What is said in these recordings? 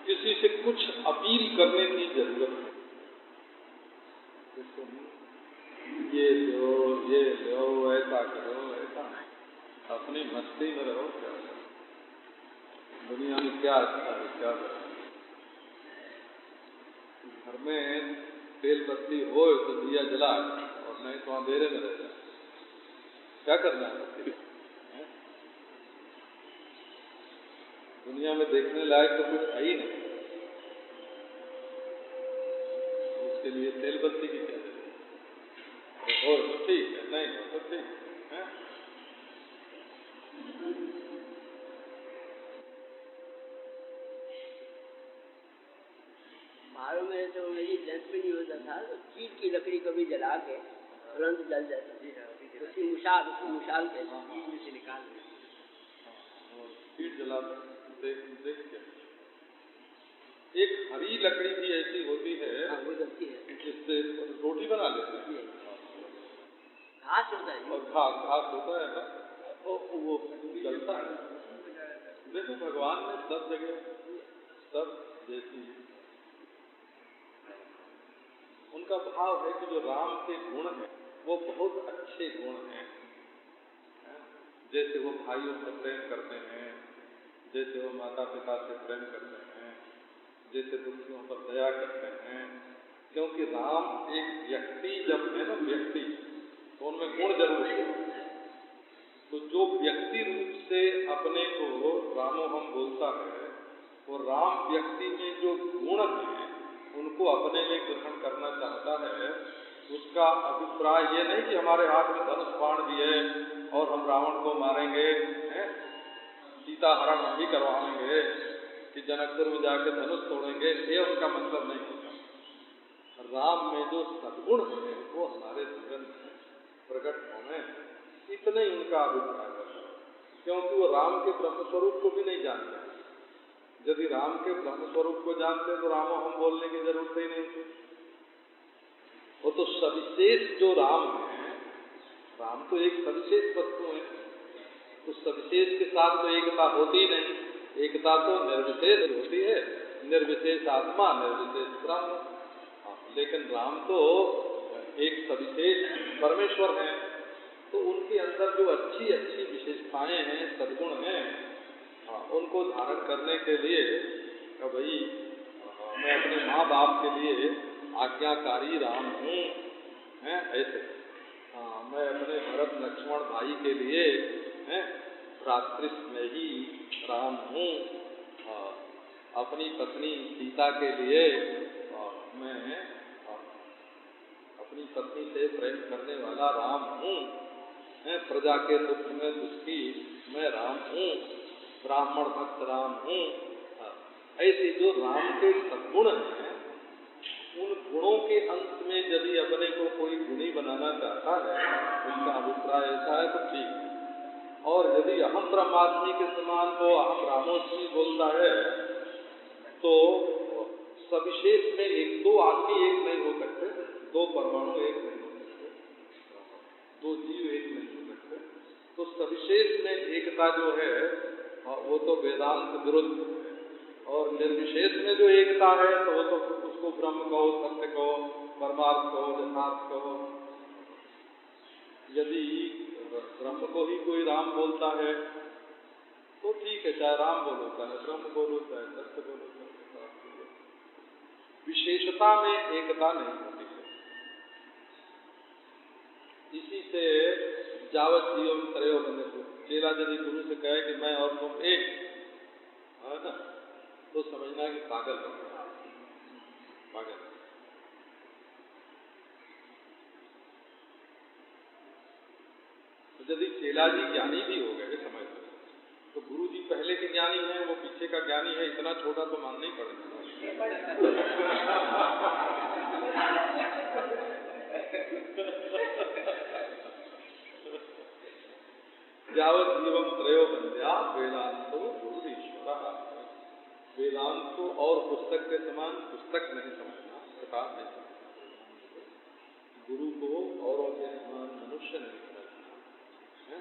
किसी से कुछ अपील करने की जरूरत है। ये लो, ऐसा करो, ऐसा नहीं, अपनी मस्ती में रहो। क्या दुनिया में क्या अच्छा है, क्या करो। घर में तेल बत्ती हो तो दिया जला, और नहीं तो अंधेरे में रह जाए। क्या करना है? दुनिया में देखने लायक तो कुछ है ही नहीं, उसके लिए तेल बत्ती की क्या जरूरत? हो तो ठीक है, नहीं हो तो ठीक है। पहाड़ों में तो मेरी लैंप में नहीं होता था, तो चीट की लकड़ी कभी जला के तुरंत जल जाती थी। उसकी मुशाल के चीज में से निकाल चीट जला देख के। एक हरी लकड़ी भी ऐसी होती है, वो जलती है, जिससे रोटी बना लेते हैं। घास होता है और घास होता है ना, वो जलता है। देखो भगवान ने सब जगह सब जैसी उनका भाव है कि जो राम के गुण हैं वो बहुत अच्छे गुण हैं। जैसे वो भाइयों से प्रेम करते हैं, जैसे वो माता पिता से प्रेम करते हैं, जैसे दुखियों पर दया करते हैं। क्योंकि राम एक व्यक्ति जब है ना, व्यक्ति तो उनमें गुण जरूर है। तो जो व्यक्ति रूप से अपने को रामो हम बोलता है, वो राम व्यक्ति में जो गुण हैं उनको अपने में ग्रहण करना चाहता है। उसका अभिप्राय ये नहीं कि हमारे हाथ में धनुष बाण भी है और हम रावण को मारेंगे, सीता हरण हम भी करवाएंगे, कि जनकपुर में जाके धनुष तोड़ेंगे, ये उनका मतलब नहीं होता। राम में जो सद्गुण है वो हमारे जीवन में प्रकट होने, इतना ही उनका अभिप्राय है। क्योंकि वो राम के ब्रह्म स्वरूप को भी नहीं जानते। यदि राम के ब्रह्म स्वरूप को जानते तो रामो हम बोलने की जरूरत ही नहीं थी। वो तो सविशेष जो राम है, राम तो एक सविशेष वस्तु है, उस सविशेष के साथ तो एकता होती ही नहीं। एकता तो निर्विशेष होती है, निर्विशेष आत्मा, निर्विशेष ब्रह्म। लेकिन राम तो एक सविशेष परमेश्वर हैं, तो उनके अंदर जो अच्छी अच्छी विशेषताएं हैं, सद्गुण हैं, उनको धारण करने के लिए भाई मैं अपने माँ बाप के लिए आज्ञाकारी राम हूँ, ऐसे मैं अपने भरत लक्ष्मण भाई के लिए भ्रातृस्नेही राम हूँ, अपनी पत्नी सीता के लिए मैं अपनी पत्नी से प्रेम करने वाला राम हूँ, प्रजा के दुख में दुखी मैं राम हूँ, ब्राह्मण भक्त राम हूँ। ऐसे जो राम के सद्गुण हैं, उन गुणों के अंत में यदि अपने को कोई गुणी बनाना चाहता है, उसका अभिप्राय ऐसा है तो ठीक है। और यदि अहम ब्रह्मास्मि के समान वो अहम रामोस्मि बोलता है, तो सविशेष में एक दो आदमी एक नहीं हो सकते, दो परमाणु एक नहीं हो सकते, दो जीव एक नहीं हो सकते। तो सविशेष में एकता जो है वो तो वेदांत विरुद्ध है। और निर्विशेष में जो एकता है तो वो तो उसको ब्रह्म कहो, सत्य कहो, परमार्थ कहो, यथार्थ कहो। यदि ब्रह्म को ही कोई राम बोलता है तो ठीक है, चाहे राम बोलो, चाहे ब्रह्म बोलो, चाहे सत्य बोलो, विशेषता में एकता नहीं होती है। इसी से जावत जीवम त्रयो बने, चेला यदि गुरु से कहे कि मैं और तुम एक है ना, तो समझना कि पागल हो गया, पागल। तो यदि चेला जी ज्ञानी भी हो गए समझ लो, तो गुरु जी पहले के ज्ञानी हैं, वो पीछे का ज्ञानी है, इतना छोटा तो मानना ही पड़ेगा। यावत जीवम त्रयो बंध्या वेदांतो गुरुरीश्वर। वेदांत को और पुस्तक के समान पुस्तक नहीं समझना, किताब नहीं समझना। गुरु को औरों के समान मनुष्य नहीं समझना,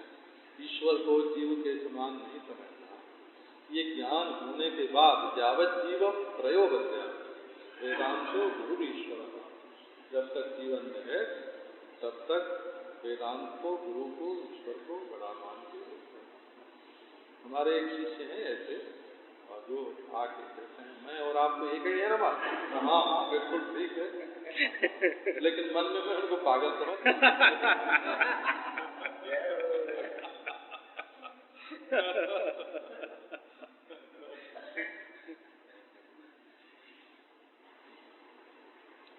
ईश्वर को जीव के समान नहीं समझना। ये ज्ञान होने के बाद यावत जीवम त्रयो बंध्या वेदांतो गुरुरीश्वर। जब तक जीवन में है तब तक वेदांत को, गुरु को, ईश्वर को बड़ा मानते हैं। हमारे एक शिष्य हैं ऐसे, और जो आके कहते हैं मैं और आप तो एक ही है ना बात। हाँ हाँ बिल्कुल ठीक है, लेकिन मन में मैं उनको पागल समझता।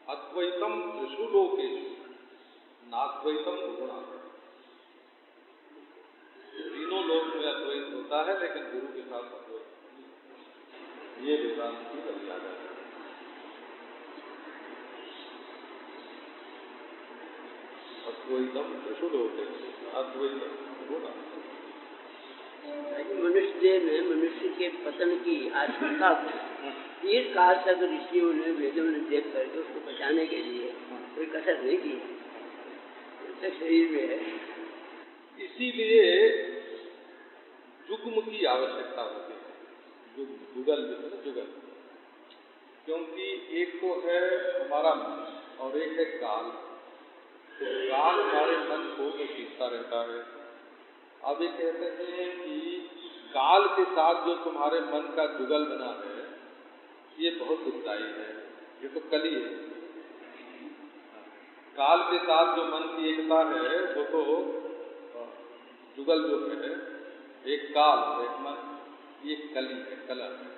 अद्वैतम त्रिषु लोकेषु नाद्वैतम गुरुणा। तीनों लोक में अद्वैत होता है, लेकिन गुरु के साथ अद्वैत नहीं। ये वेदांत की मर्यादा है। अद्वैतम त्रिषु लोकेषु अद्वैतम गुरुणा। मनुष्य देह में मनुष्य के पतन की आशंका को तीर काल तक ऋषियों ने, वेदों ने देख करके उसको बचाने के लिए कोई कसर नहीं की, शरीर में है। इसीलिए जुग्म की आवश्यकता होती है, जुगल जुगल, क्योंकि एक तो है हमारा मन और एक है काल। तो काल हमारे मन को खींचता रहता है। अब ये कहते हैं कि काल के साथ जो तुम्हारे मन का जुगल बना है ये बहुत दुखदायी है, ये तो कली है। काल के साथ जो मन की एकता है वो तो जुगल जो है, एक काल एक मन, ये कली है, कला है।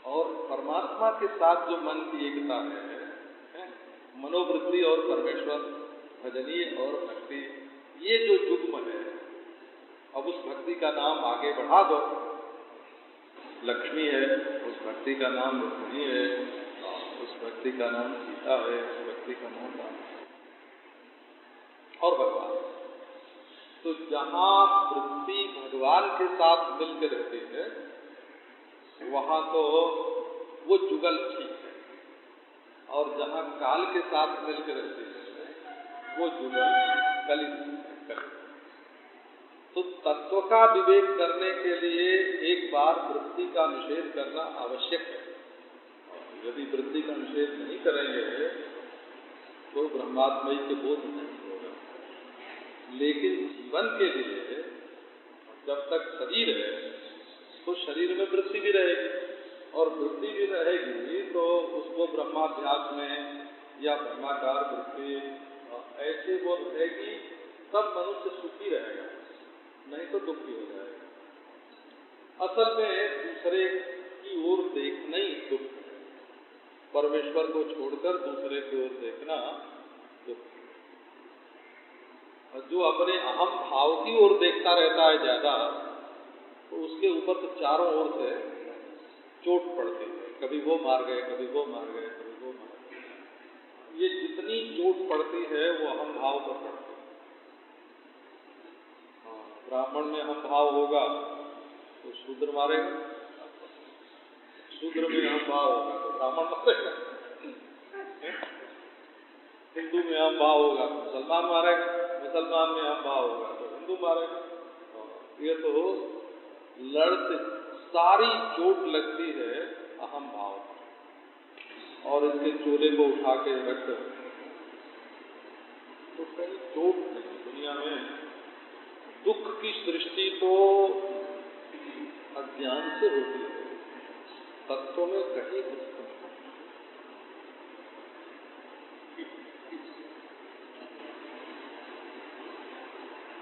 और परमात्मा के साथ जो मन की एकता है, मनोवृत्ति और परमेश्वर, भजनीय और भक्ति, ये जो जुग्म है, अब उस भक्ति का नाम आगे बढ़ा दो, लक्ष्मी है, उस भक्ति का नाम रुक्मिणी है, उस भक्ति का नाम सीता है, उस भक्ति का नाम राम और भगवान। तो जहाँ वृत्ति भगवान के साथ मिलकर रहती है वहाँ तो वो जुगल ठीक है, और जहाँ काल के साथ मिलकर रहती है वो जुगल कली है। तो तत्व का विवेक करने के लिए एक बार वृत्ति का निषेध करना आवश्यक है। यदि वृत्ति का निषेध नहीं करेंगे तो ब्रह्मात्मय के बोध नहीं होगा। लेकिन जीवन के लिए जब तक शरीर है तो शरीर में वृत्ति भी रहेगी, और वृत्ति भी रहेगी तो उसको ब्रह्माध्यास में या ब्रह्माकार वृत्ति ऐसे वो रहेगी, तब मनुष्य सुखी रहेगा, नहीं तो दुखी हो जाएगा। असल में दूसरे की ओर देखना ही दुख है, परमेश्वर को छोड़कर दूसरे की ओर देखना दुख है। और जो अपने अहम भाव की ओर देखता रहता है ज्यादा, तो उसके ऊपर तो चारों ओर से चोट पड़ती है, कभी वो मार गए, कभी वो मार गए, कभी वो मार गए। ये जितनी चोट पड़ती है वो अहम भाव पर पड़ती है। ब्राह्मण में अहम भाव होगा तो शूद्र मारेगा, शूद्र में अहम भाव होगा तो ब्राह्मण मारेगा, हिंदू में अहम भाव होगा तो मुसलमान मारेगा, मुसलमान में अहम भाव होगा तो हिंदू मारेगा। ये तो लड़ते सारी चोट लगती है अहम भाव, और इसके चोले को उठा के रख तो कहीं चोट नहीं। दुनिया में दुख की सृष्टि तो ज्ञान से होती है, तत्व में कहीं कुछ नहीं।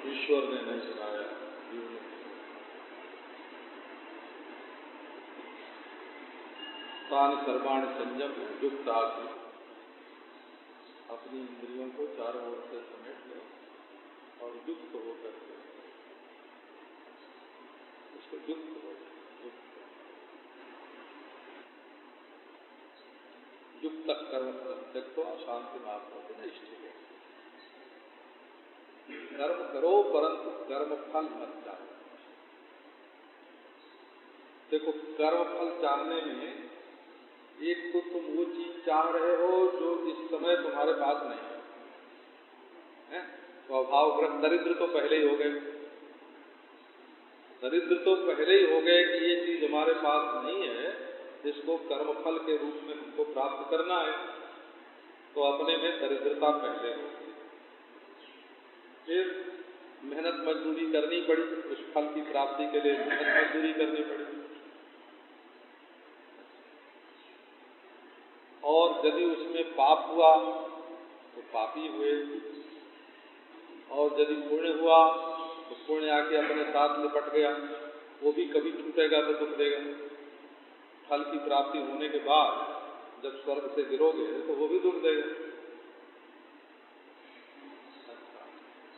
ईश्वर ने नहीं सुनाया, जीव ने। तानि सर्वाणि संयम युक्त आदमी अपनी इंद्रियों को चारों ओर से समेट ले और युक्त होकर के उसको युक्त हो, युक्त कर्म त्यक्त्वा शांति माप्नोति नैष्ठिकम्। कर्म करो परंतु कर्म फल मत चाहो। देखो, कर्म फल चाहने में एक तो तुम वो चीज चाह रहे हो जो इस समय तुम्हारे पास नहीं है, तो अभावग्रस्त दरिद्र तो पहले ही हो गए, दरिद्र तो पहले ही हो गए कि ये चीज हमारे पास नहीं है, इसको कर्मफल के रूप में हमको प्राप्त करना है, तो अपने में दरिद्रता पहले होगी। फिर मेहनत मजदूरी करनी पड़ी, उस फल की प्राप्ति के लिए मेहनत मजदूरी करनी पड़ी, और यदि उसमें पाप हुआ तो पापी हुए, और यदि पुण्य हुआ तो पुण्य आके अपने साथ लिपट गया, वो भी कभी छूटेगा तो दुख देगा। फल की प्राप्ति होने के बाद जब स्वर्ग से गिरोगे तो वो भी दुख देगा।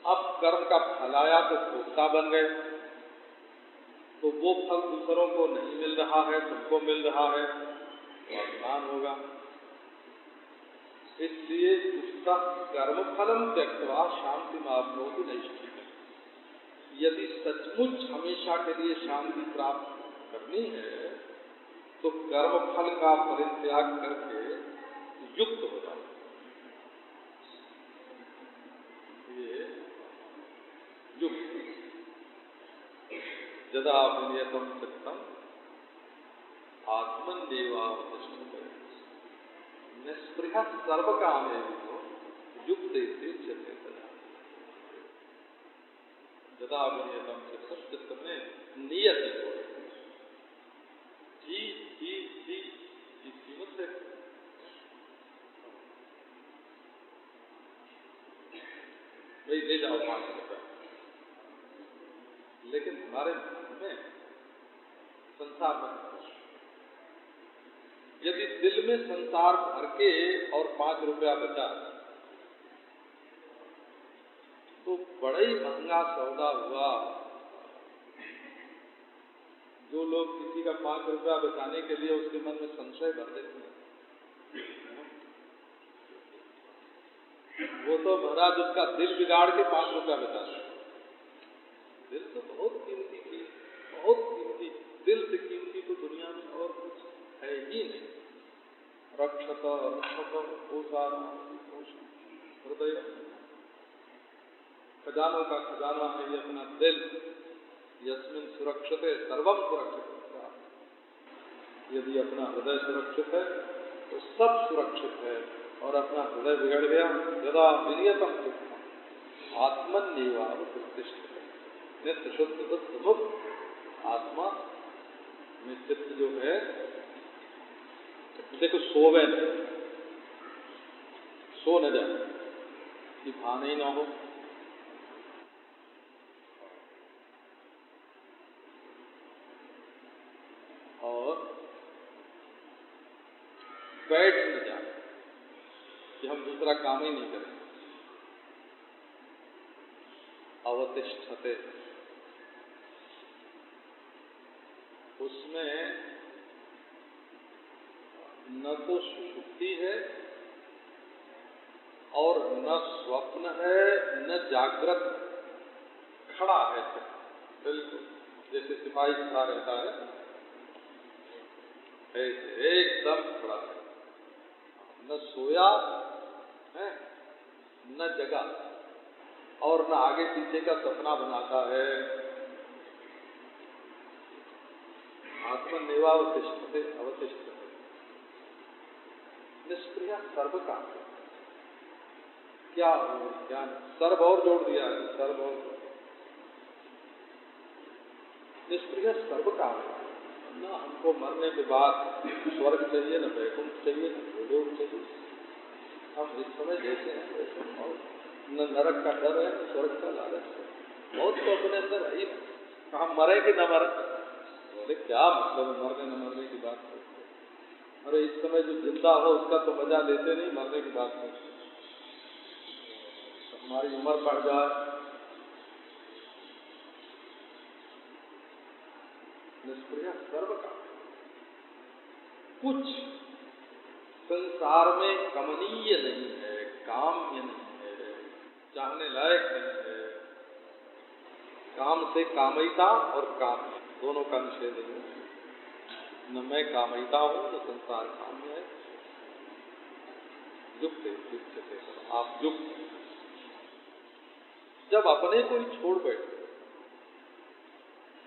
अब कर्म का फल आया तो भोक्ता बन गए, तो वो फल दूसरों को नहीं मिल रहा है, तुमको मिल रहा है, तो अभिमान होगा। इसलिए उसका कर्म फलम त्यक्त्वा शांति माप्नोति नैष्ठिकम्। यदि सचमुच हमेशा के लिए शांति प्राप्त करनी है तो कर्म फल का परित्याग करके युक्त हो जाओ। ये युक्त यदा विनियतम चित्तम आत्मन्येवावतिष्ठते निःस्पृहः सर्वकामेषु युक्तेति उच्यते। यदा विनियतम चित्तम, चित्त में नियति हो, जी कीमत है। भाई ले जाओ 5 रुपये, लेकिन हमारे में संसार में, यदि दिल में संसार भर के और 5 रुपया बचा तो बड़ा ही महंगा सौदा हुआ। जो लोग किसी का 5 रुपया बचाने के लिए उसके मन में संशय भर देते हैं, वो तो महाराज उसका दिल बिगाड़ के 5 रुपया बचाते हैं। दिल तो बहुत कीमती चीज, बहुत कीमती, दिल से कीमती तो दुनिया में और कुछ है ही नहीं। रक्षत हृदय, खजानों का खजाना है ये अपना दिल। यस्मिन् सुरक्षते सर्वम सुरक्षित। यदि अपना हृदय सुरक्षित है तो सब सुरक्षित है, और अपना हृदय बिगड़ गया, यदा विनियतम चित्तम आत्मन्येवावतिष्ठते नित्य शुद्ध बुद्ध मुक्त। आत्मा में चित्त जो है, देखो सोवे नहीं, सो न जाए कि भान ही ना हो, और बैठ न जाए कि हम दूसरा काम ही नहीं करें। अवतिष्ठते, उसमें न तो सुषुप्ति है और न स्वप्न है, न जागृत, खड़ा है बिल्कुल, जैसे सिपाही खड़ा रहता है ऐसे एकदम खड़ा है, न सोया है न जगा, और न आगे पीछे का सपना बनाता है। आत्मन्येवावतिष्ठते अवतिष्ठते निष्क्रिय सर्व का क्या हो, क्या सर्व और जोड़ दिया है, सर्व और निष्क्रिय सर्व काम ना। हमको मरने के बाद स्वर्ग चाहिए, न वैकुंठ चाहिए, न भूलोक चाहिए। हम इस समय जैसे हैं वैसे न नरक का डर है, न स्वर्ग का लालच है। बहुत तो अपने अंदर है ही ना। हम मरे कि न मरे? बोले क्या मतलब मरने न मरने की बात करते? अरे इस समय जो जिंदा हो उसका तो मजा लेते नहीं, मरने की बात करते। हमारी उम्र बढ़ जाए, निष्क्रिय सर्व का कुछ संसार में कमनीय नहीं है, काम्य नहीं है, चाहने लायक नहीं है। काम से कामयिता और काम दोनों का निषेध है। न मैं कामयिता हूँ, न संसार काम्य है। युक्त है, आप युक्त जब अपने को ही छोड़ बैठे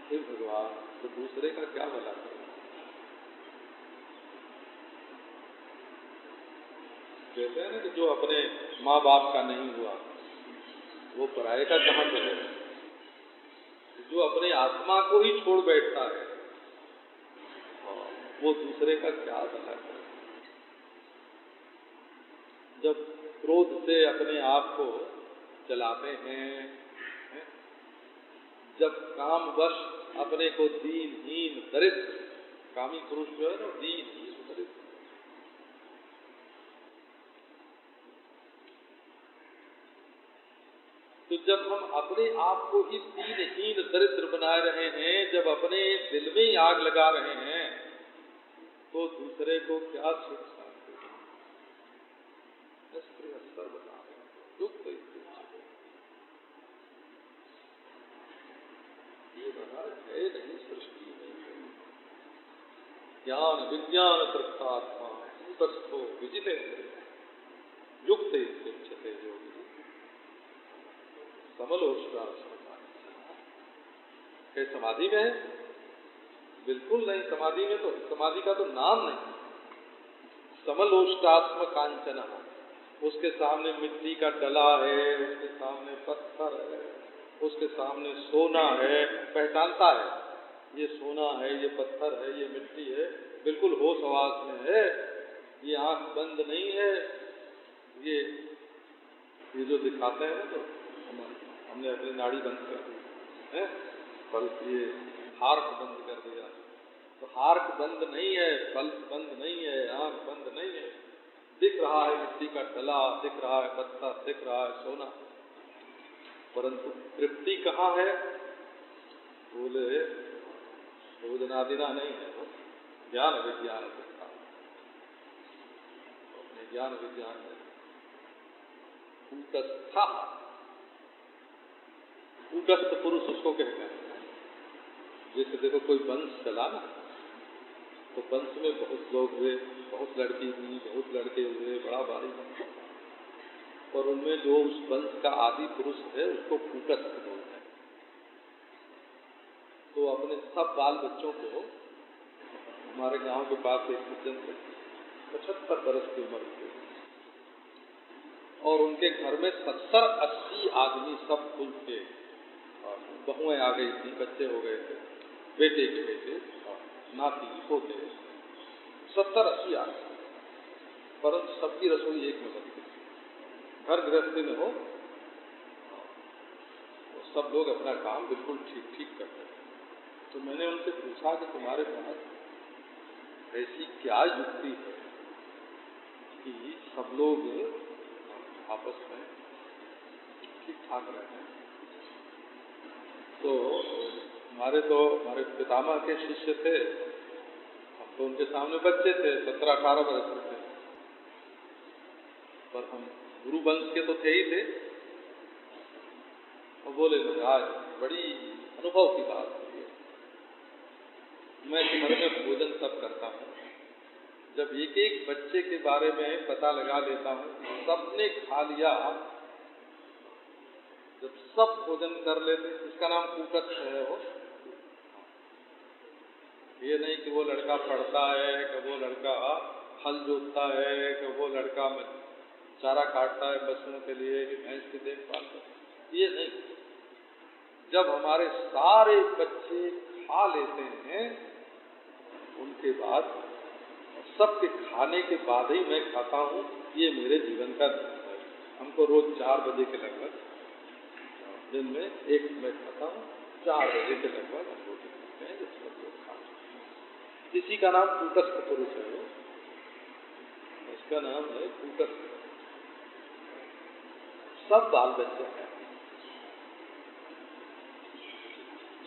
फिर भगवान तो दूसरे का क्या भला करें? कहते हैं ना कि जो अपने माँ बाप का नहीं हुआ वो पराये का कहाँ करेगा? जो अपने आत्मा को ही छोड़ बैठता है वो दूसरे का क्या भला करे? जब क्रोध से अपने आप को जलाते हैं, जब कामवश अपने को दीनहीन दरिद्र, कामी पुरुष जो है ना दीनहीन दरिद्र, तो जब हम अपने आप को ही दीनहीन दरिद्र बना रहे हैं, जब अपने दिल में ही आग लगा रहे हैं, तो दूसरे को क्या सुख शांति? दुख ये महाराज है नहीं सृष्टि में। ज्ञान विज्ञान तृप्तात्मा कूटस्थो विजिते युक्त उच्यते योगी समलोष्टा। क्या समाधि में है? बिल्कुल नहीं। समाधि में तो समाधि का तो नाम नहीं। समलोष्टात्म कांचन, उसके सामने मिट्टी का डला है, उसके सामने पत्थर है, उसके सामने सोना है, पहचानता है ये सोना है, ये पत्थर है, ये मिट्टी है, बिल्कुल होश हवास में है। ये आंख बंद नहीं है। ये जो दिखाते हैं तो हमने अपनी नाड़ी बंद कर दी है, पर ये हार्ट बंद कर दिया, तो हार्ट बंद नहीं है, पल्स बंद नहीं है, आंख बंद नहीं है। दिख रहा है मिट्टी का डला, दिख रहा है पत्थर, दिख रहा है सोना, परंतु तृप्ति कहाँ है? बोले भोजनादिना नहीं है, वो ज्ञान विज्ञान दिखता है। अपने ज्ञान विज्ञान में कूटस्था, कूटस्थ पुरुष उसको कहते हैं। जैसे देखो कोई वंश चला ना, तो वंश में बहुत लोग हुए, बहुत लड़की हुई, बहुत लड़के हुए, बड़ा भारी वंश, और उनमें जो उस वंश का आदि पुरुष है उसको कूटस्थ बोलते हैं। तो अपने सब बाल बच्चों को, हमारे गांव के पास एक सज्जन थे, 75 वर्ष की उम्र के, और उनके घर में 70-80 आदमी सब खुल के, बहुएं आ गई थी, बच्चे हो गए थे, बेटे के बेटे, नाती पोते, 70-80 आदमी, परंतु सबकी रसोई एक में बनती। घर गृहस्थी में हो तो सब लोग अपना काम बिल्कुल ठीक ठीक करते हैं। तो मैंने उनसे पूछा कि तुम्हारे पास ऐसी क्या युक्ति है कि सब लोग आपस में ठीक ठाक रहते हैं? तो हमारे पितामह के शिष्य थे, हम तो उनके सामने बच्चे थे, 17-18 वर्ष के थे, पर हम गुरु वंश के तो थे ही थे। और बोले आज बड़ी अनुभव की बात हुई है। मैं घर में भोजन सब करता हूँ, जब एक एक बच्चे के बारे में पता लगा लेता हूँ कि सबने खा लिया, जब सब भोजन कर लेते, इसका नाम कूटस्थ है। वो ये नहीं कि वो लड़का पढ़ता है, कि वो लड़का हल जोतता है, कि वो लड़का चारा काटता है पशुओं के लिए, कि भैंस की देखभाल करता है, ये नहीं। जब हमारे सारे बच्चे खा लेते हैं उनके बाद सबके खाने के बाद ही मैं खाता हूँ, ये मेरे जीवन का नियम है। हमको रोज 4 बजे के लगभग, दिन में 1 मैं खाता हूँ, 4 बजे के लगभग हम रोटी खाते हैं, जिस पर लोग खाते हैं। इसी का नाम कूटस्थ पुरुष है, इसका नाम है कूटस्थ। सब बाल बच्चे हैं,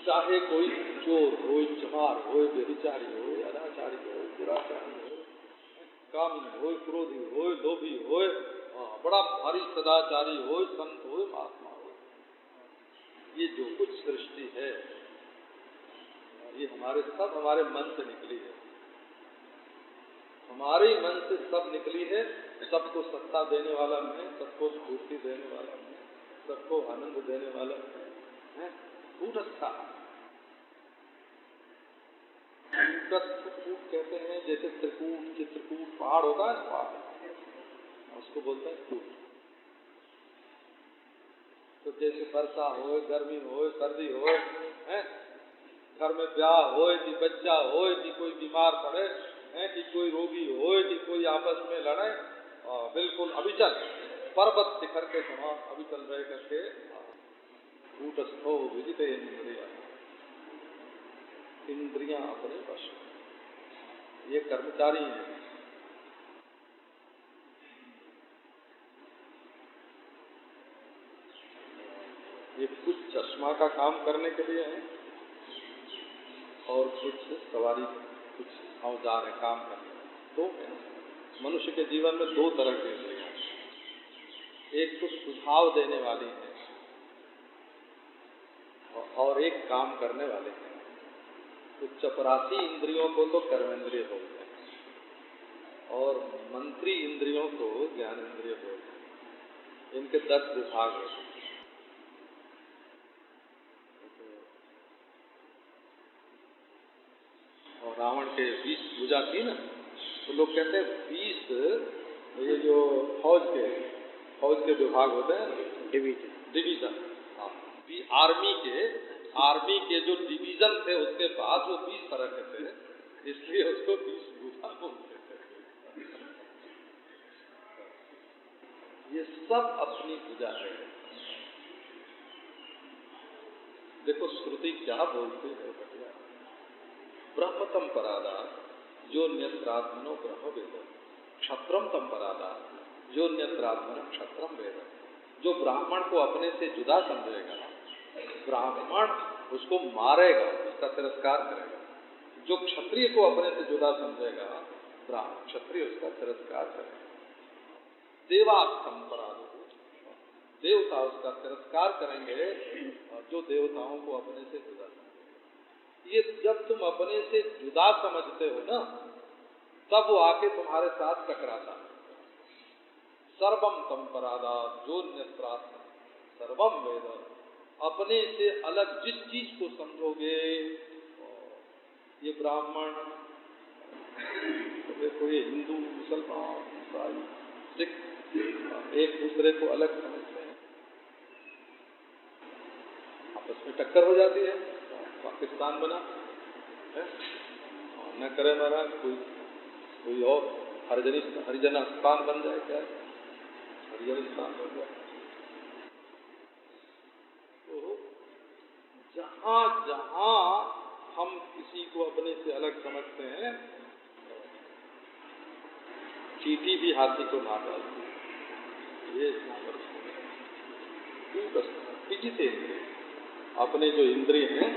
चाहे कोई चोर हो, चमार हो, व्यभिचारी हो, अनाचारी हो, दुराचारी हो, कामी हो, क्रोधी हो, लोभी हो, बड़ा भारी सदाचारी हो, संत हो, महात्मा हो, ये जो कुछ सृष्टि है ये हमारे मन से निकली है, हमारे मन से सब निकली है। सबको सत्ता देने वाला मैं, सबको स्फूर्ति देने वाला मैं, सबको आनंद देने वाला मैं, कूटस्थ। कूट कहते हैं जैसे त्रिकूट, चित्रकूट पहाड़ होता है, पहाड़ उसको बोलते हैं कूट। तो जैसे वर्षा हो, गर्मी हो, सर्दी हो, घर में ब्याह हो कि बच्चा हो कि कोई बीमार पड़े, कि कोई रोगी हो कि कोई आपस में लड़े, बिल्कुल अविचल पर्वत शिखर के समान अविचल रह करके कूटस्थो विदिते इंद्रियां अपने वश, ये कर्मचारी हैं। ये कुछ चश्मा का काम करने के लिए है और कुछ सवारी, कुछ औजार है काम करने। दो मनुष्य के जीवन में 2 तरह के इंद्रियां, एक तो सुझाव देने वाली है और एक काम करने वाले हैं। तो चपरासी इंद्रियों को तो कर्मेंद्रिय बोलते हैं और मंत्री इंद्रियों को ज्ञान इंद्रिय बोलते हैं। इनके 10 विभाग हैं। और रावण के 20 भुजा थी ना, तो लोग कहते हैं 20 ये जो फौज के विभाग होते हैं, डिवीजन। हाँ, आर्मी के जो डिवीजन थे उसके बाद वो 20 तरह के थे, इसलिए उसको 20 भुजा बोलते थे। ये सब अपनी भुजा है। देखो श्रुति क्या बोलती है भैया, ब्रह्मतम परादात जो न्यत्रात्मनो ब्रह्म वेद, क्षत्रम तम परादात जो न्यत्रात्मनो क्षत्रम वेद। जो ब्राह्मण को अपने से जुदा समझेगा, ब्राह्मण उसको मारेगा, उसका तिरस्कार करेगा। जो क्षत्रिय को अपने से जुदा समझेगा, ब्राह्मण क्षत्रिय उसका तिरस्कार करेगा। देवात्म परादो, देवता उसका तिरस्कार करेंगे और जो देवताओं को अपने से जुदा समझेगा। ये जब तुम अपने से जुदा समझते हो ना, तब वो आके तुम्हारे साथ टकराता है। सर्वम तम परादात जो न्यत्रात्म सर्वम वेद, अपने से अलग जिस चीज को समझोगे, ये ब्राह्मण, देखो ये हिंदू, मुसलमान, ईसाई, सिख एक दूसरे को अलग समझते हैं, आपस में टक्कर हो जाती है। पाकिस्तान बना है, न करे महाराज कोई और हरिजन स्थान बन जाए, क्या हरिजन स्थान बन जाए। तो जहां जहां हम किसी को अपने से अलग समझते हैं, चींटी भी हाथी को मार डालती है। ये से अपने जो इंद्रिय हैं,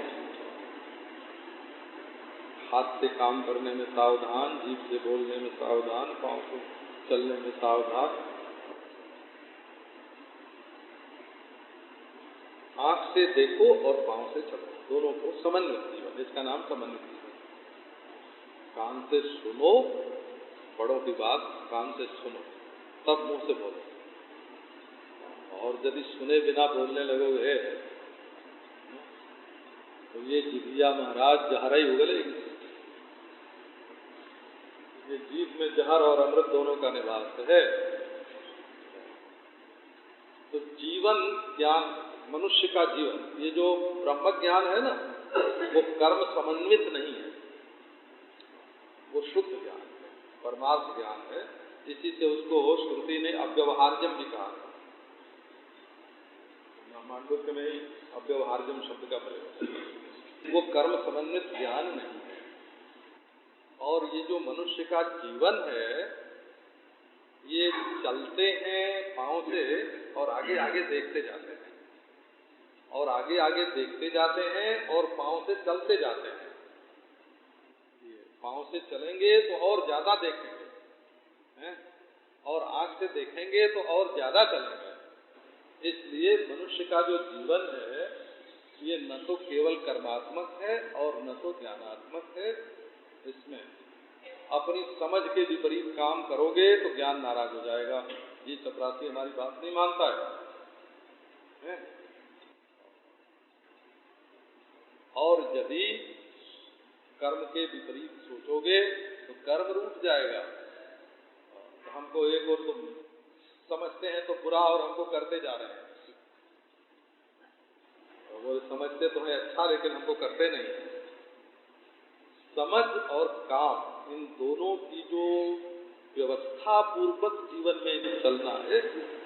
हाथ से काम करने में सावधान, जीभ से बोलने में सावधान, पांव से चलने में सावधान, आंख से देखो और पांव से चलो, दोनों को समन्वित जीवन, इसका नाम समन्वित जीवन। कान से सुनो बड़ों की बात, कान से सुनो, तब मुंह से बोलो। और यदि सुने बिना बोलने लगोगे तो ये जिभिया महाराज जहर ही उगलेगी। ये जीभ में जहर और अमृत दोनों का निवास है। तो जीवन ज्ञान, मनुष्य का जीवन, ये जो ब्रह्म ज्ञान है ना, वो कर्म समन्वित नहीं है, वो शुद्ध ज्ञान है, परमार्थ ज्ञान है। इसी से उसको श्रुति ने अव्यवहार्यम भी कहा। मांडुक्य में ही अव्यवहार्यम शब्द का प्रयोग है। वो कर्म समन्वित ज्ञान नहीं है। और ये जो मनुष्य का जीवन है, ये चलते हैं पांव से और आगे आगे देखते जाते हैं, और आगे आगे देखते जाते हैं और पांव से चलते जाते हैं। पांव से चलेंगे तो और ज्यादा देखेंगे, हैं? और आंख से देखेंगे तो और ज्यादा चलेंगे। इसलिए मनुष्य का जो जीवन है, ये न तो केवल कर्मात्मक है और न तो ज्ञानात्मक है। इसमें अपनी समझ के विपरीत काम करोगे तो ज्ञान नाराज हो जाएगा। ये चपरासी हमारी बात नहीं मानता है? और यदि कर्म के विपरीत सोचोगे तो कर्म रूठ जाएगा। तो हमको एक और तुम समझते हैं तो बुरा, और हमको करते जा रहे हैं। वो समझते तो है अच्छा, लेकिन हमको करते नहीं। समझ और काम, इन दोनों की जो व्यवस्था पूर्वक जीवन में चलना है,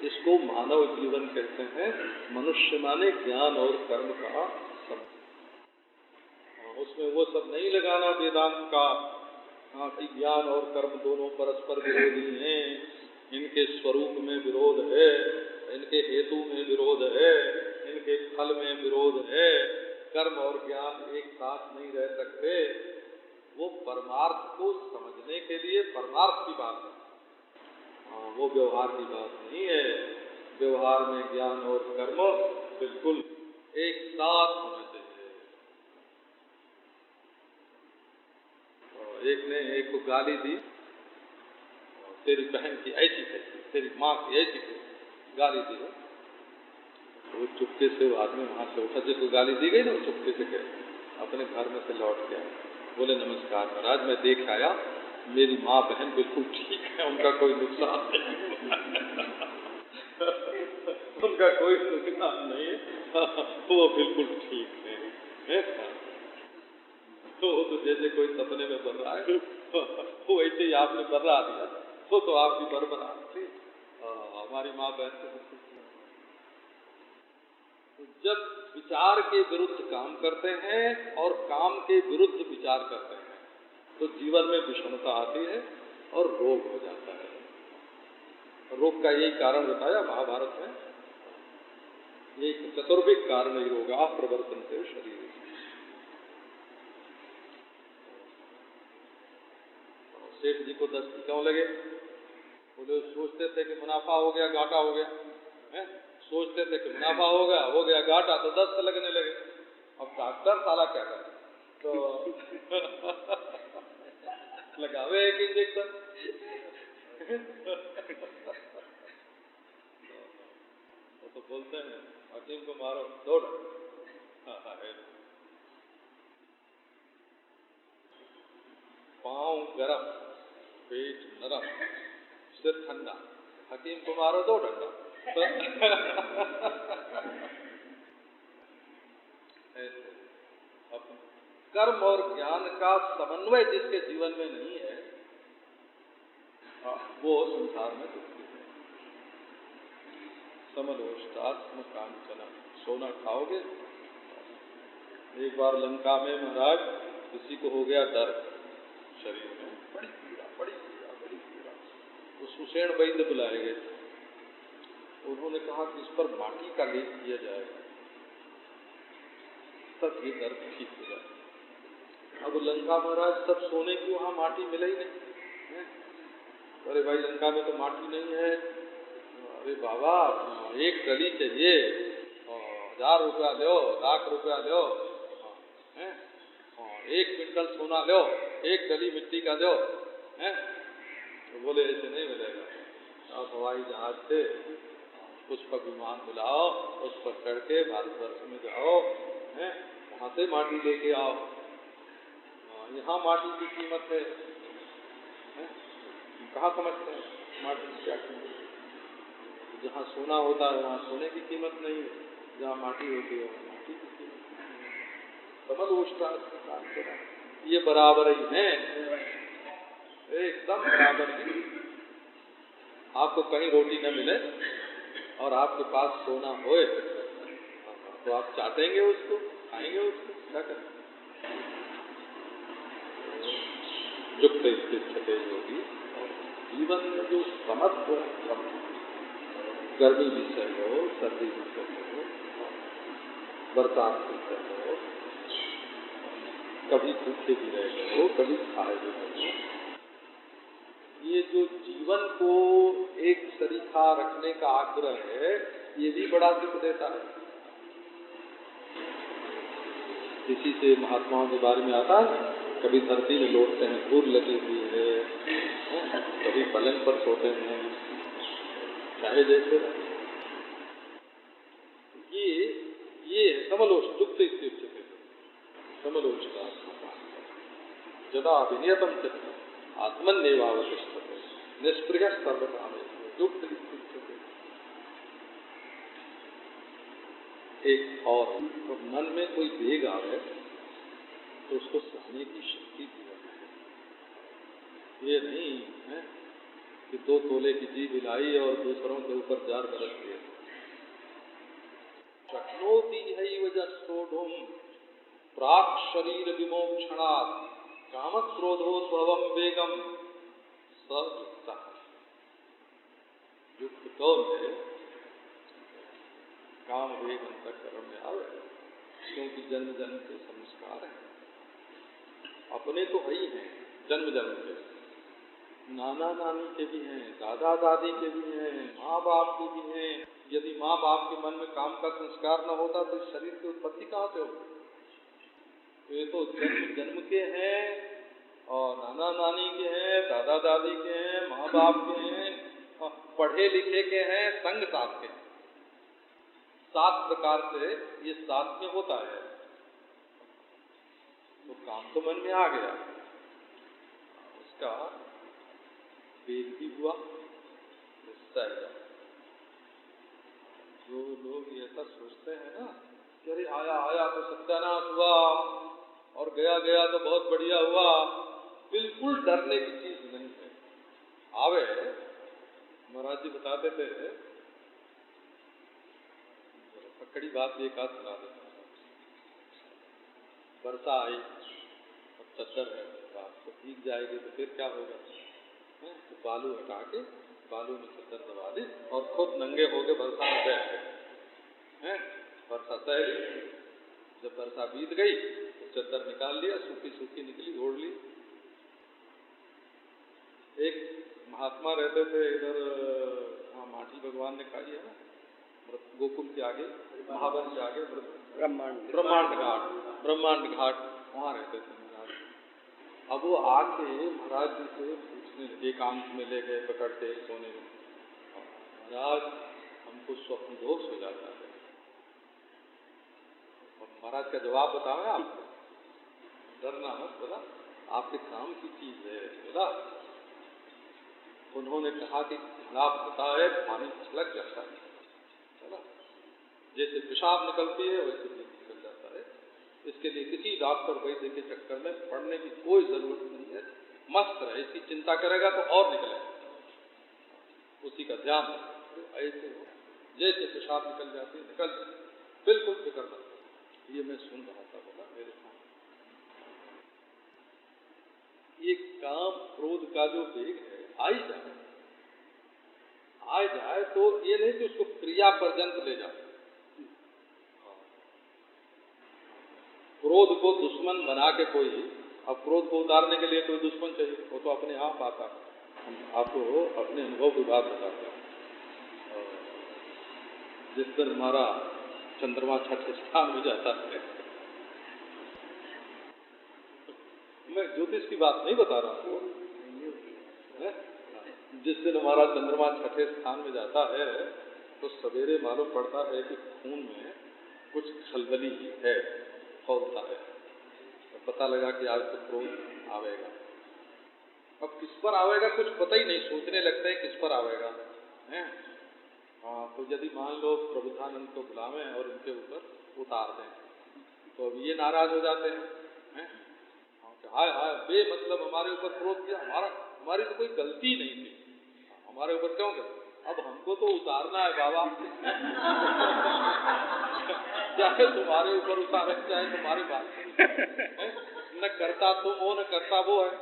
इसको मानव जीवन कहते हैं। मनुष्य माने ज्ञान और कर्म का समझ। उसमें वो सब नहीं लगाना वेदांत का कि ज्ञान और कर्म दोनों परस्पर विरोधी हैं, इनके स्वरूप में विरोध है, इनके हेतु में विरोध है, इनके फल में विरोध है, कर्म और ज्ञान एक साथ नहीं रह सकते। वो परमार्थ को समझने के लिए परमार्थ की बात है, वो व्यवहार की बात नहीं है। व्यवहार में ज्ञान और कर्म बिल्कुल एक साथ होने चाहिए। एक ने एक को गाली दी, तेरी बहन की ऐसी कैसी, तेरी माँ की ऐसी कैसी, गाली दी। वो चुपके से वो आदमी वहां से उठा, जिसको गाली दी गई ना, वो चुपके से गए, अपने घर में से लौट गया। बोले नमस्कार महाराज, मैं देख आया, मेरी माँ बहन बिल्कुल ठीक है, उनका कोई नुकसान नहीं उनका कोई नुकसान नहीं है, वो बिल्कुल ठीक है। तो जैसे कोई सपने में बर रहा है, वो ऐसे ही आपने बर्रा दिया, तो आपकी बरबरा थी। हमारी माँ बहन तो जब विचार के विरुद्ध काम करते हैं और काम के विरुद्ध विचार करते हैं, तो जीवन में विषमता आती है और रोग हो जाता है। रोग का यही कारण बताया महाभारत में, एक चतुर्विक कारण ही रोगा प्रवर्तन से शरीर। सेठ जी को 10 क्यों लगे? बोले सोचते थे कि मुनाफा हो गया, घाटा हो गया, है? सोचते थे कि मुनाफा हो गया घाटा, तो 10 लगने लगे। अब डॉक्टर साला क्या करे, तो लगावे एक इंजेक्शन। तो बोलते हैं हकीम को मारो, दौड़। पाँव गरम, पेट नरम, सिर ठंडा, हकीम को मारो 2 डंडा। अब कर्म और ज्ञान का समन्वय जिसके जीवन में नहीं है, वो संसार में दुखी है। समलोष्टात्म कांचन, सोना खाओगे। एक बार लंका में महाराज किसी को हो गया दर्द शरीर में, बड़ी पीड़ा। वो सुषेण वैद्य बुलाए गए। उन्होंने कहा कि इस पर माटी का लेप किया जाएगा, तब ये दर्द ठीक हो जाए। अब लंका महाराज सब सोने की, वहां माटी मिले ही नहीं। अरे भाई लंका में तो माटी नहीं है। अरे बाबा, एक डली चाहिए, 1000 रुपया लो, लाख रुपया लो, 1 क्विंटल सोना लो, 1 डली मिट्टी का दो, हैं? तो बोले ऐसे नहीं मिलेगा। आप हवाई जहाज से उस पर विमान बुलाओ, उस पर चढ़ के भारतवर्ष में जाओ, हैं? वहां से माटी लेके आओ। यहाँ माटी की कीमत है, कहाँ समझते हैं माटी की क्या कीमत? जहाँ सोना होता है वहाँ सोने की कीमत नहीं है, जहाँ माटी होती है वहाँ माटी की कीमत। समलोष्टास्मकांचन, ये बराबर ही है, एकदम बराबर ही। आपको कहीं रोटी न मिले और आपके पास सोना होए तो आप चाटेंगे उसको, खाएंगे उसको, क्या करेंगे? युक्त स्थिति योगी, जीवन में जो समत्व गर्मी विषय हो, सर्दी विषय हो, बरसात विषय हो, कभी भूखे भी रह हो, कभी खाए भी रहे हो, ये जो जीवन को एक सरीखा रखने का आग्रह है, ये भी बड़ा दुख देता है। किसी से महात्माओं के बारे में आता है, कभी धरती में लौटते हैं, धूल लगी हुई है, कभी पलंग पर सोते हैं, चाहे जैसे ये समलोष दुख इत्युच्यते, समलोष का जदा विनियतम चित्तम आत्मन्येवावतिष्ठते निष्क्रियः सर्वकामेषु दुख इत्युच्यते। एक और तो मन में कोई वेग आवे तो उसको सहने की शक्ति दी जाती है। ये नहीं है कि 2 तोले की जीभ हिलाई और दूसरों के ऊपर जार बरस दिए। शक्नोति हैव जसोढुम प्राक् शरीर विमोक्षणात् काम क्रोधो स्वभवम वेगम स युक्तः। युक्त कौन है? काम वेग अंतःकरण में आवे, क्योंकि जन्म जन्म के संस्कार हैं, अपने तो है ही हैं, जन्म जन्म के, नाना नानी के भी हैं, दादा दादी के भी हैं, माँ बाप के भी हैं। यदि माँ बाप के मन में काम का संस्कार न होता तो इस शरीर की उत्पत्ति कहाँ से हो? तो ये तो जन्म जन्म के हैं और नाना नानी के हैं, दादा दादी के हैं, माँ बाप के हैं, पढ़े लिखे के हैं, संग साथ के हैं। 7 प्रकार से ये साथ में होता है, तो काम तो मन में आ गया, उसका वेग भी हुआ, निश्चय। जो लोग ऐसा सोचते हैं ना कि अरे आया तो सत्यानाश हुआ और गया तो बहुत बढ़िया हुआ, बिल्कुल डरने की चीज नहीं है। आवे महाराज जी बताते थे, कड़ी बात एक आध सुना देता हूँ। वर्षा आई, अब चद्दर है, रात को भीग जाएगी तो फिर क्या होगा? तो बालू हटा के बालू में चद्दर दबा दी और खुद नंगे होके वर्षा में बैठ गए। वर्षा सह ली, जब वर्षा बीत गई तो चद्दर निकाल लिया, सूखी सूखी निकली, ओढ़ ली। एक महात्मा रहते थे इधर, माटी भगवान ने खाई है ना, गोकुल के आगे, महावन के आगे, ब्रह्मांड घाट, वहाँ रहते थे महाराज। अब वो आके महाराज जी से पूछने, एकांत में ले गए पकड़ के सोने में, महाराज हमको स्वप्न दोष हो जाता है। और महाराज का जवाब बताओ आपको, डरना मत, बोला आपके काम की चीज है। बोला उन्होंने कहा कि घड़ा होता है, पानी छलक जाता है, जैसे पेशाब निकलती है वैसे भी निकल जाता है। इसके लिए किसी डॉक्टर वैद्य के चक्कर में पड़ने की कोई जरूरत नहीं है। मस्त रहे, इसकी चिंता करेगा तो और निकलेगा, उसी का ध्यान ऐसे हो, जैसे पेशाब निकल जाती है निकल जाती, बिल्कुल फिक्र मत। ये मैं सुन रहा था, बोला मेरे सामने ये काम क्रोध का जो वेग है आ जाए तो ये नहीं कि उसको क्रिया पर्यंत ले जाए। क्रोध को दुश्मन बना के कोई, अब क्रोध को उतारने के लिए कोई दुश्मन चाहिए, वो तो अपने आप आता है। आपको अपने अनुभव की बात बताते हैं। जिस दिन हमारा चंद्रमा 6ठे स्थान में जाता है, मैं ज्योतिष की बात नहीं बता रहा हूँ, जिस दिन हमारा चंद्रमा 6ठे स्थान में जाता है तो सवेरे मालूम पड़ता है कि खून में कुछ खलबली है, फौलता है, तो पता लगा कि आज तो क्रोध आवेगा। अब किस पर आवेगा कुछ पता ही नहीं, सोचने लगते हैं किस पर आवेगा है। तो यदि मान लो प्रबुद्धानंद को बुलावें और उनके ऊपर उतार दें तो अब ये नाराज हो जाते हैं, हाय हाय बे मतलब हमारे ऊपर क्रोध किया, हमारी तो कोई गलती नहीं थी, हमारे ऊपर क्यों गए? अब हमको तो उतारना है बाबा। चाहे तुम्हारे ऊपर उतारे चाहे तुम्हारे बात, न करता तुम हो न करता वो है?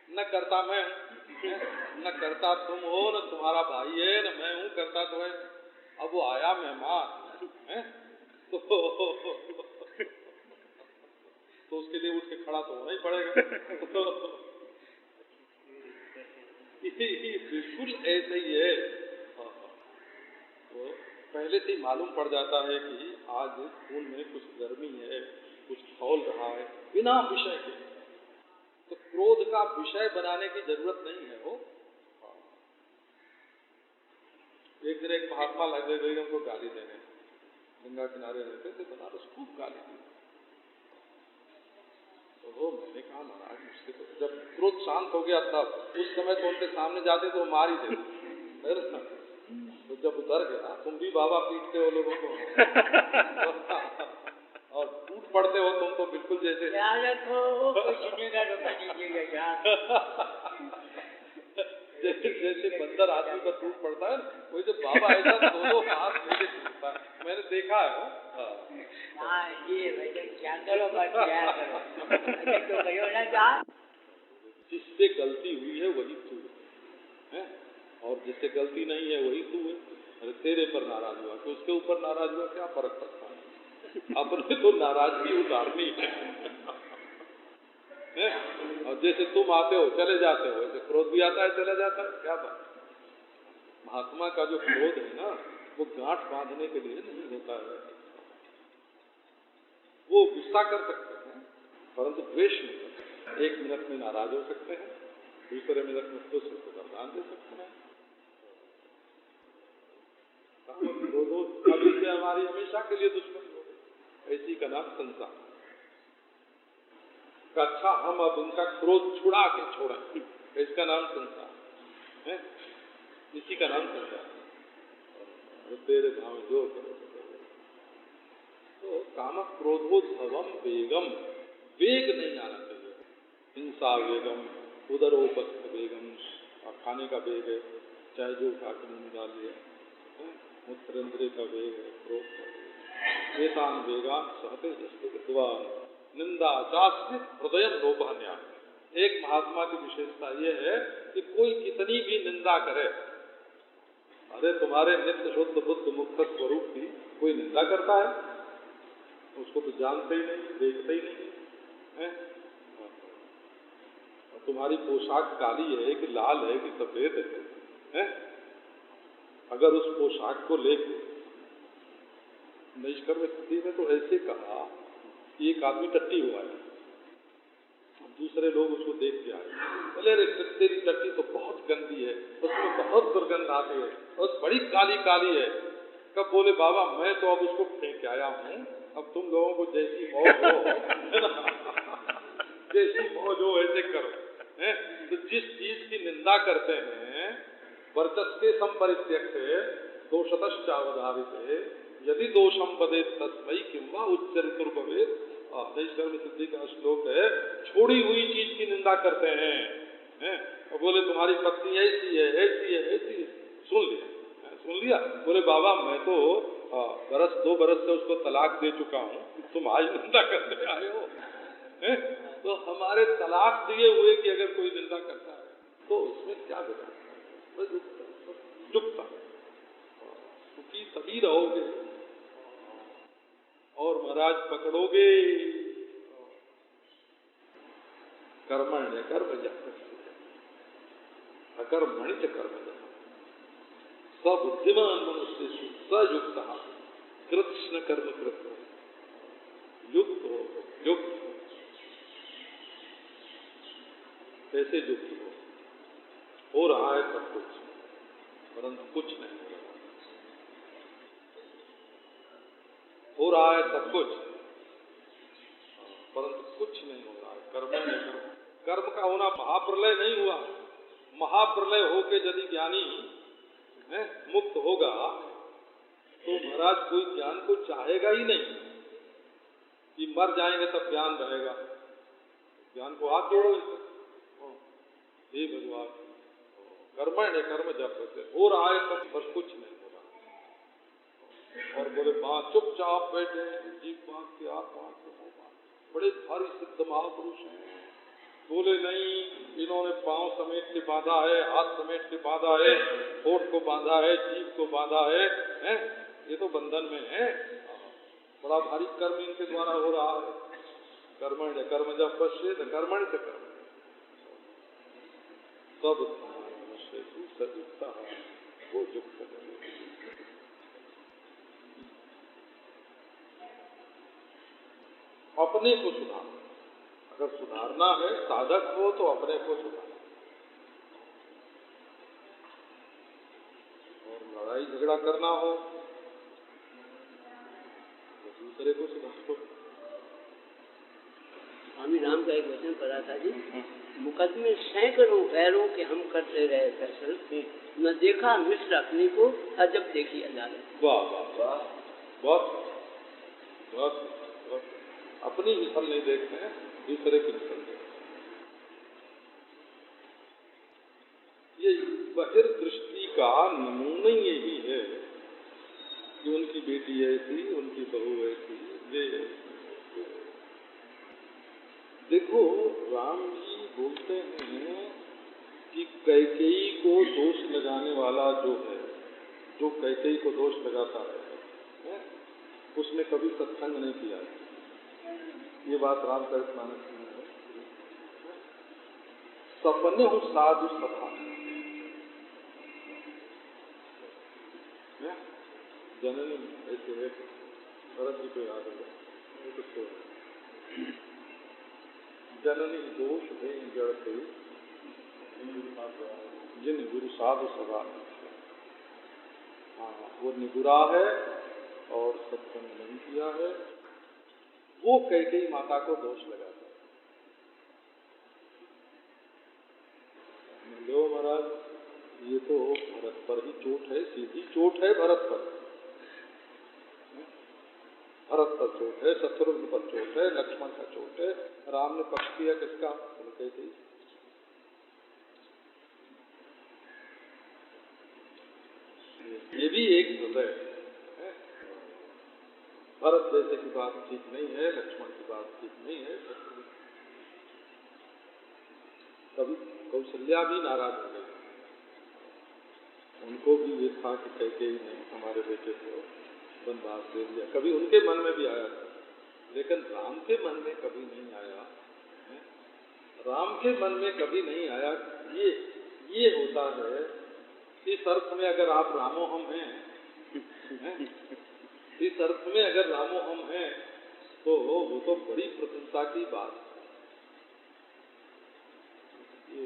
न करता मैं हूँ, न करता तुम हो न तुम्हारा भाई है न मैं हूँ, करता तो है। अब वो आया मेहमान तो उसके लिए उठ के खड़ा तो होना ही पड़ेगा। ये बिल्कुल ऐसे ही है। तो पहले से ही मालूम पड़ जाता है कि आज खून में कुछ गर्मी है, कुछ खौल रहा है, बिना विषय के। तो क्रोध का विषय बनाने की जरूरत नहीं है। वो एक दिन एक महात्मा लगे गए उनको गाली देने, गंगा किनारे रहते थे, बनारस, खूब गाली दी। तो मैंने कहा महाराज मुझसे तो, जब क्रोध शांत हो गया तब, उस समय तो उनके सामने जाते तो मार ही देते। तो जब उतर गया, तुम भी बाबा पीटते हो लोगों को और टूट पड़ते हो तुम तो बिल्कुल जैसे जैसे बंदर आदमी पर टूट पड़ता है, वैसे बाबा ऐसा दोनों हाथ लेके टूटता है, मैंने देखा है। जिससे गलती हुई है वही तू है, और जिससे गलती नहीं है वही तू है। अरे तेरे पर नाराज हुआ कि उसके ऊपर नाराज हुआ, क्या फर्क पड़ता है? अपने तो नाराजगी उतारनी है। और जैसे तुम आते हो चले जाते हो, वैसे क्रोध भी आता है चला जाता है, क्या बात। महात्मा का जो क्रोध है ना, वो गांठ बांधने के लिए नहीं होता है। वो गुस्सा कर सकते हैं परंतु द्वेष नहीं कर सकते। एक मिनट में नाराज हो सकते हैं, दूसरे मिनट में दूसरे को वरदान दे सकते हैं। अभी से हमारी हमेशा के लिए दुश्मन हो गए, ऐसी का नाम संसार। अच्छा हम अब इनका क्रोध छुड़ा के छोड़ें, इसका नाम संसार है, इसी का नाम संसार। तेरे धाम जो करो तो काम क्रोधोद्भवम वेगम, वेग नहीं आना चाहिए। हिंसा वेगम, उदरोपस्थ वेगम, और खाने का वेग है, चाहे जो खा के मुंह डाल लिया, मूत्रेंद्रिय का वेग है, क्रोध का वेग। एतान वेगान सहते जस्ते विद्वान निंदा चास्तित हृदय लोभन्या। एक महात्मा की विशेषता यह है कि कोई कितनी भी निंदा करे, अरे तुम्हारे नित्य शुद्ध बुद्ध मुक्त स्वरूप की कोई निंदा करता है? उसको तो जानते ही नहीं, देखते ही नहीं है? और तुम्हारी पोशाक काली है कि लाल है कि सफेद है? अगर उस पोशाक को लेकर नैष्कर्म्य स्थिति में तो ऐसे कहा कि एक आदमी टट्टी हुआ है, दूसरे लोग उसको देख के आए, बोले अरे तेरी टट्टी तो बहुत गंदी है, उसमें बहुत दुर्गंध आती है और बड़ी काली काली है। कब बोले बाबा मैं तो अब उसको फेंक आया हूँ, अब तुम लोगों को जैसी मौज हो जैसी मौज हो ऐसे करो। तो जिस चीज की निंदा करते हैं वर्चस्व संपरित्यक्ते दोषतश्चावधारिते यदि दोषम पदेत तस्मै किंवा उच्चरितुर्भवेत्। नैष्कर्म्य सिद्धि का श्लोक है, छोड़ी हुई चीज की निंदा करते हैं। और बोले तुम्हारी पत्नी ऐसी है ऐसी है ऐसी है, सुन लिया। बोले बाबा मैं तो 2 बरस से उसको तलाक दे चुका हूँ, तुम आज निंदा करते आए हो। तो हमारे तलाक दिए हुए की अगर कोई निंदा करता है तो उसमें क्या बिगड़ा? चुपता सुखी तभी रहोगे और महाराज पकड़ोगे कर्मण्य कर्म अकर्मणि च कर्म सबुद्धिमान मनुष्य सयुक्त कृष्ण कर्म कृत युक्त कैसे युक्त हो रहा है सब कुछ परंतु कुछ नहीं हो रहा है, सब कुछ परंतु कुछ नहीं हो रहा है। कर्म का होना महाप्रलय नहीं हुआ। महाप्रलय होके यदि ज्ञानी मुक्त होगा तो महाराज कोई ज्ञान को चाहेगा ही नहीं। कि मर जाएंगे तब ज्ञान रहेगा, ज्ञान को हाथ जोड़ो इससे। हे भगवान, कर्मण्य कर्म जब हो रहा है तब बस कुछ नहीं हो रहा। और बोले माँ चुपचाप बैठे, जीव बात के आत्मा के बड़े भारी सिद्ध महापुरुष हैं। बोले नहीं, इन्होंने पांव समेट के बांधा है, हाथ समेट के बांधा है, होठ को बांधा है, जीभ को बांधा है, ये तो बंधन में है। बड़ा भारी कर्म इनके द्वारा हो रहा है। कर्मण्य कर्म जब पश्येत कर्मण्य से कर्म सब सयुक्ता वो युक्त है। अपने को सुधारना, अगर सुधारना है साधक हो तो अपने को सुधारना, और लड़ाई झगड़ा करना हो तो दूसरे को सुधारो। स्वामी राम का एक वचन पढ़ा था जी, मुकदमे सैकड़ों पैरों के हम करते रहे फैसल, न देखा मिश्र अपने को अजब देखी अदालत। वाह वाह वाह, बहुत बहुत बहुत अपनी मिसल नहीं देखते हैं, दूसरे की मिसल देखते हैं। ये बहिर्दृष्टि का नमूना यही है कि उनकी बेटी ऐसी, उनकी बहू ऐसी। ये देखो, राम जी बोलते हैं कि कैकेयी को दोष लगाने वाला जो है, जो कैकेयी को दोष लगाता है, उसने कभी सत्संग नहीं किया। ये बात रामचरितमानस में है। सपने हूँ साधु सभा, जननी ऐसे है, भरत जी को याद है, जननी दोष है जड़ के जिन गुरु साधु सभा। हाँ, वो निगुरा है और सत्संग नहीं किया है, वो कैकेयी माता को दोष लगाता है। लो महाराज, ये तो भरत पर ही चोट है, सीधी चोट है भरत पर। भरत पर चोट है, शत्रुघ्न पर चोट है, लक्ष्मण का चोट है। राम ने पक्ष किया किसका? कैकेयी। ये भी एक हृदय है। भरत जैसे की बात ठीक नहीं है, लक्ष्मण की बात ठीक नहीं है। कभी कौशल्या भी नाराज हो गई, उनको भी ये था कि कैकेयी ने हमारे बेटे को वनवास दे दिया। कभी उनके मन में भी आया था, लेकिन राम के मन में कभी नहीं आया। राम के मन में कभी नहीं आया। ये होता है, इस अर्थ में अगर आप रामो हम हैं, इस अर्थ में अगर रामो हम हैं, तो वो तो बड़ी प्रशंसा की बात है।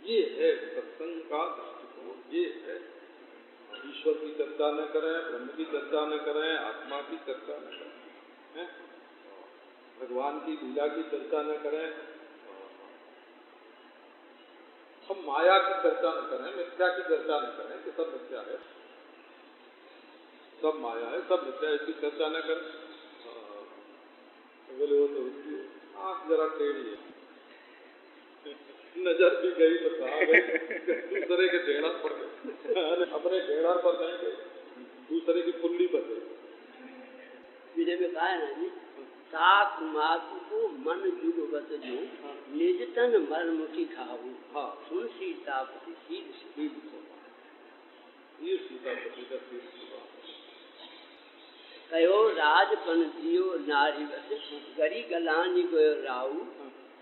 ये है सत्संग का दृष्टिकोण। ये है ईश्वर की चर्चा न करें, ब्रह्म की चर्चा न करें, आत्मा की चर्चा न करें, भगवान की लीला की चर्चा न करें, हम माया की चर्चा न करें, मिथ्या की चर्चा न करें कि सब मिथ्या है, सब माया है, सब मिथ्या, इसकी चर्चा न करें। बोले वो तो उसकी आँख जरा टेढ़ी है, नजर भी गई तो कहाँ गई, दूसरे के ढेड़ा पर गई, अपने ढेड़ा पर नहीं गई, दूसरे की पुल्ली पर गई। विजय में कहा है ना जी, सात मातु को मन जुगवत जो निज तन मर्म की खाऊ। हाँ, सुन सीतापति शील ये सीतापति का शील कहो राजपन दियो नारी बस गरी गलानी गयो राऊ।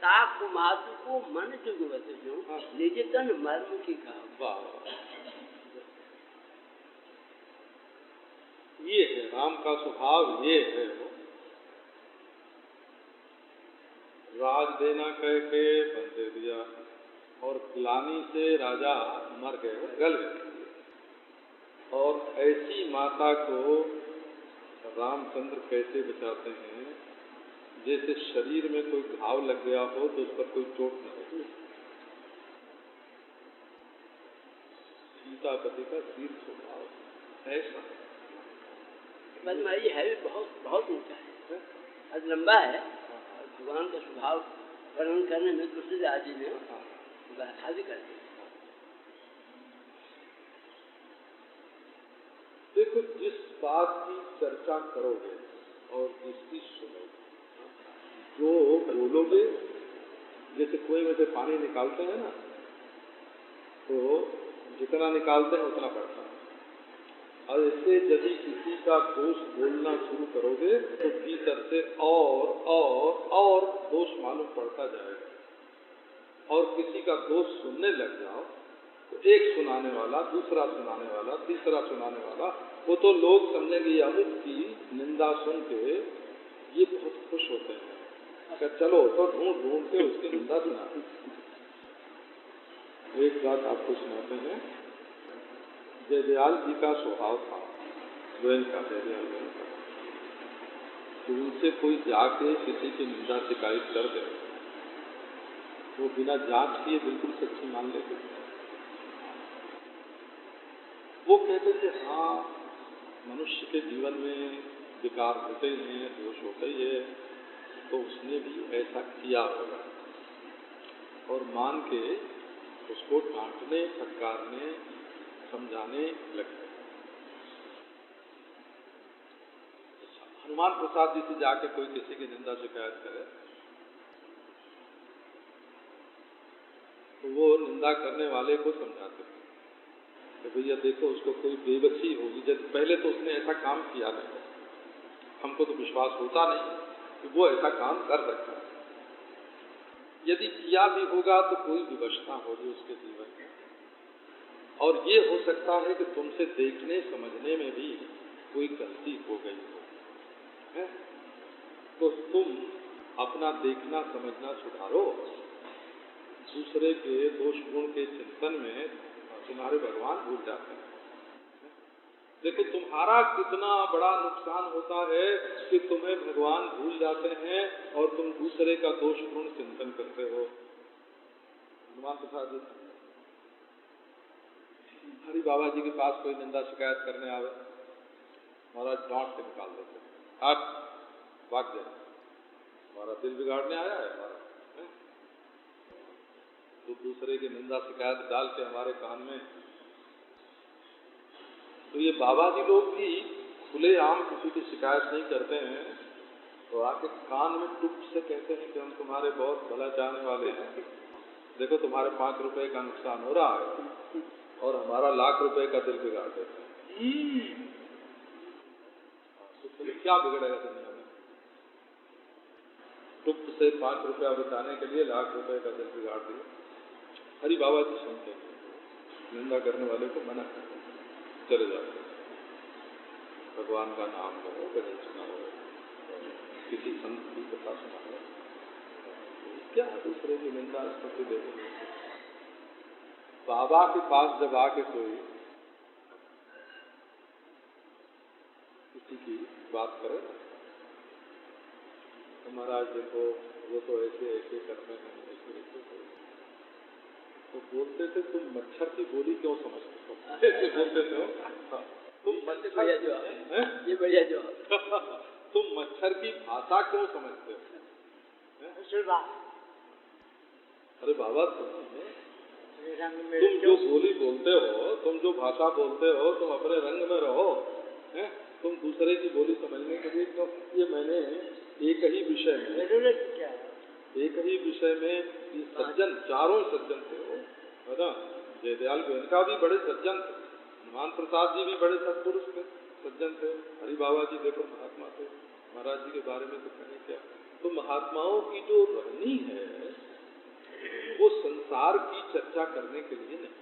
ताक मातु को मन जुगवत जो निज तन मर्म की खाऊ। ये है राम का स्वभाव। ये है वो राज देना कह के बन दे दिया, और ग्लानि से राजा मर गए, गल गए। और ऐसी माता को रामचंद्र कैसे बचाते हैं? जैसे शरीर में कोई घाव लग गया हो तो उस पर कोई चोट न लगे। सीतापति का शील स्वभाव ऐसा बस ये है बहुत बहुत ऊंचा है। आज लंबा है और भगवान का स्वभाव वर्णन करने में दूसरे आदि में आदि करते हैं। देखो, जिस बात की चर्चा करोगे और जिसकी सुनोगे, जो बोलोगे, जैसे कुएं में से पानी निकालते हैं ना, तो जितना निकालते हैं उतना बढ़ता है। और ऐसे यदि किसी का दोष बोलना शुरू करोगे तो भीतर से और दोष मालूम पड़ता जाएगा। और किसी का दोष सुनने लग जाओ तो एक सुनाने वाला, दूसरा सुनाने वाला, तीसरा सुनाने वाला, वो तो लोग समझेंगे अमुक की निंदा सुन के ये बहुत खुश होते हैं कि चलो तो ढूंढ के उसकी निंदा सुना। एक बात आपको सुनाते हैं। जयदयाल जी का स्वभाव था, जयदयाल का, तो उनसे कोई जाके किसी की निंदा शिकायत कर दे, वो बिना जांच किए बिल्कुल सच्ची मान लेते थे। वो कहते थे हाँ, मनुष्य के जीवन में विकार होते ही हैं, दोष होते ही है, तो उसने भी ऐसा किया होगा, और मान के उसको डांटने, फटकारने, समझाने लगते। हनुमान प्रसाद जी से जाके कोई किसी की निंदा शिकायत करे तो वो निंदा करने वाले को समझाते थे कि भैया देखो, उसको कोई बेबसी होगी, जब पहले तो उसने ऐसा काम किया नहीं, हमको तो विश्वास होता नहीं कि वो ऐसा काम कर सकता है। यदि किया भी होगा तो कोई विवशता होगी उसके जीवन में, और ये हो सकता है कि तुमसे देखने समझने में भी कोई गलती हो गई हो, है? तो तुम अपना देखना समझना सुधारो। दूसरे के दोष गुण के चिंतन में तुम्हारे भगवान भूल जाते हैं। देखो, तुम्हारा कितना बड़ा नुकसान होता है कि तुम्हें भगवान भूल जाते हैं और तुम दूसरे का दोष गुण चिंतन करते हो। हनुमान प्रसाद जी हरि बाबा जी के पास कोई निंदा शिकायत करने आवे, महाराज डांट के निकाल देते, हट भाग जाए, हमारा दिल बिगाड़ने आया है हमारा, तो दूसरे की निंदा शिकायत डाल के हमारे कान में। तो ये बाबा जी लोग भी खुले आम किसी की शिकायत नहीं करते हैं, तो आके कान में टुप से कहते हैं कि हम तुम्हारे बहुत भला चाहने वाले हैं, देखो तुम्हारे 5 रुपए का नुकसान हो रहा है और हमारा लाख रुपए का दिल बिगाड़ देते हैं। तो क्या बिगड़ेगा दुनिया में? टुप से 5 रुपया बचाने के लिए लाख रुपए का दिल बिगाड़ दिया। हरि बाबा जी सुनते हैं, निंदा करने वाले को मना करते, चले जाते, भगवान का नाम लो, भजन सुनाओ, किसी संत की कथा सुनाओ, क्या दूसरे की निंदा स्तुति देते। बाबा के पास जब आके कोई किसी की बात करे तो महाराज देखो वो तो ऐसे ऐसे करते हैं, ऐसे ऐसे, तो बोलते थे तुम मच्छर की बोली क्यों समझते हो? ऐसे बोलते थे, तुम मच्छर, ये बढ़िया जवाब, तुम मच्छर की भाषा क्यों समझते हो? अरे बाबा, तुम जो बोली बोलते हो, तुम जो भाषा बोलते हो, तुम अपने रंग में रहो, हैं? तुम दूसरे की बोली समझने के लिए क्यों? ये मैंने एक ही विषय में ये सज्जन, चारों सज्जन थे वो, है ना? जयदयाल गोयनका भी बड़े सज्जन थे, हनुमान प्रसाद जी भी बड़े सत्पुरुष थे, सज्जन थे, हरि बाबा जी देखो महात्मा थे, महाराज जी के बारे में तो कहने क्या। तो महात्माओं की जो रहनी है वो संसार की चर्चा करने के लिए नहीं,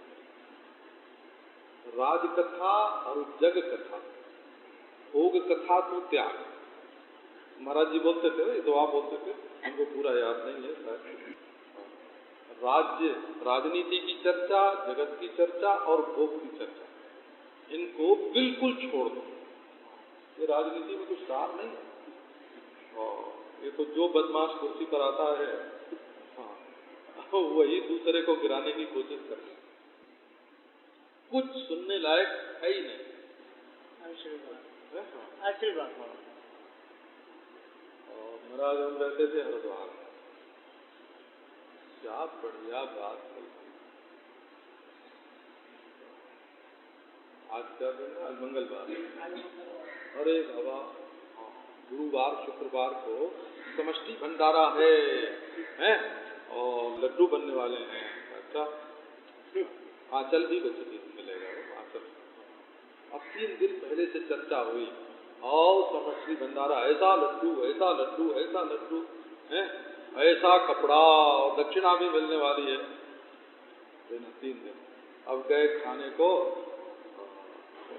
राजकथा और जग कथा, भोग कथा तो त्याग। महाराज जी बोलते थे, ये दुआ बोलते थे, हमको पूरा याद नहीं है शायद। राज्य, राजनीति की चर्चा, जगत की चर्चा और भोग की चर्चा, इनको बिल्कुल छोड़ दो। ये राजनीति में कुछ सार नहीं है, और ये तो जो बदमाश कुर्सी पर आता है, हाँ, वही दूसरे को गिराने की कोशिश करते हैं, कुछ सुनने लायक है ही नहीं। महाराज हम रहते थे हरिद्वार। क्या बढ़िया बात है। आज क्या दिन है? आज मंगलवार। अरे बाबा, गुरुवार शुक्रवार को समष्टि भंडारा है, हैं? और लड्डू बनने वाले हैं। अच्छा, आंचल भी बच्चे मिलेगा वो आंचल। अब 3 दिन पहले से चर्चा हुई, और समष्टि भंडारा, ऐसा लड्डू ऐसा लड्डू ऐसा लड्डू है, ऐसा कपड़ा और दक्षिणा भी मिलने वाली है। 3 दिन अब गए खाने को,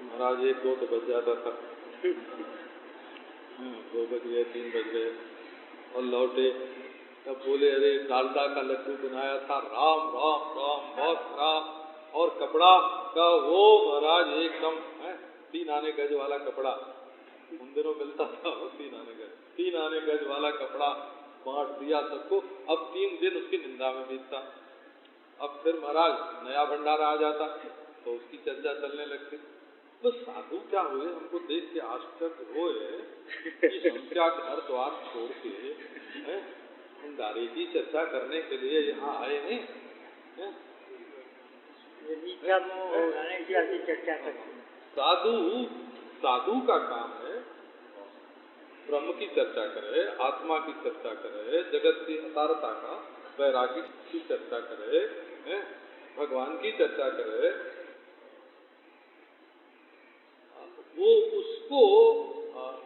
महाराज 1-2 तो बज जाता था। 2 बज गए, 3 बज गए और लौटे। तब बोले अरे डालडा का लड्डू बनाया था, राम राम राम, बहुत खराब। और कपड़ा का वो महाराज एकदम 3 आने गज वाला कपड़ा, उन दिनों मिलता था वो 3 आने गज वाला कपड़ा बांट दिया सबको। अब 3 दिन उसकी निंदा में बीतता। अब फिर महाराज नया भंडारा आ जाता तो उसकी चर्चा चलने लगती। तो साधु क्या हुए, हमको देख के आश्चर्य हुए कि हम क्या घर द्वार छोड़ के भंडारे की चर्चा करने के लिए यहाँ आए हैं। साधु का काम है ब्रह्म की चर्चा करे, आत्मा की चर्चा करे, जगत की असारता का, वैरागी की चर्चा करे, भगवान की चर्चा करे। वो उसको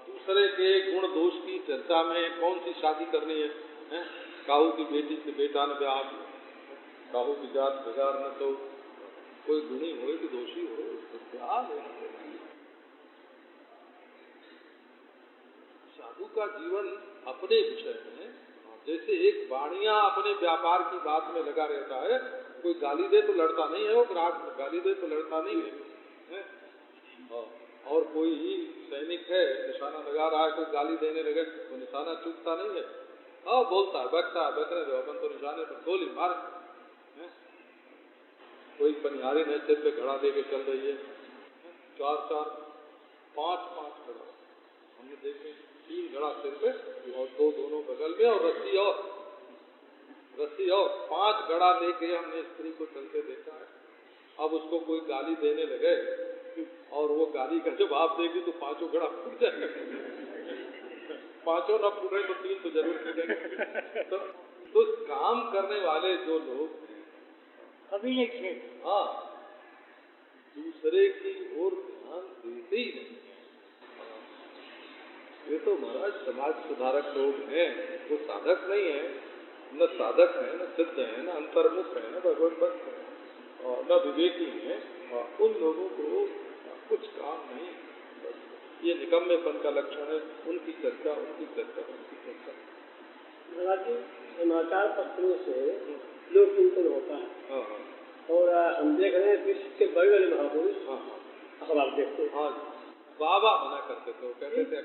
दूसरे के गुण दोष की चर्चा में कौन सी शादी करनी है? काहू की बेटी से बेटा न ब्याह, काहू की जात बेगार न तो, कोई गुणी हो कि दोषी हो, उसको क्या लेना देना। साधु का जीवन अपने विषय में, जैसे एक बाणिया अपने व्यापार की बात में लगा रहता है। कोई गाली दे तो लड़ता नहीं है, वो ग्राहक गाली दे तो लड़ता नहीं है। और कोई सैनिक है, निशाना लगा रहा है, कोई गाली देने लगे तो निशाना चूकता नहीं है। बोलता है, बकता है, बकने दो, अपन तो निशाने पर गोली मार। कोई पनिहारी ने सिर पे घड़ा दे के चल रही है, 4-4, 5-5 घड़ा हमने देखे, 3 घड़ा सिर पे और 2 दोनों बगल में, और रस्सी और 5 घड़ा लेके हमने स्त्री को चलते देखा है। अब उसको कोई गाली देने लगे और वो गाली का जवाब देगी तो 5 घड़ा फूट जाएगा। 5 न फूटे तो 3 तो जरूर फूटेंगे। तो काम करने वाले जो लोग अभी नहीं, हाँ, दूसरे की ओर ध्यान देते ही नहीं। ये तो महाराज समाज सुधारक लोग हैं, वो साधक नहीं है, न साधक है, न सिद्ध है, न अंतर्मुख है, न भगवत भक्त है, और न विवेकी है। उन लोगों को कुछ काम नहीं, ये निकम्मेपन का लक्षण है। उनकी चर्चा, उनकी चर्चा, उनकी चर्चा। महाराज जी, समाचार पत्रों से लोक चिंतन होता है। हाँ। और हम देख रहे हैं विश्व के बड़े बड़े महापुरुष, अखबार देखते हैं। हाँ, बाबा मना करते थे, वो कहते थे,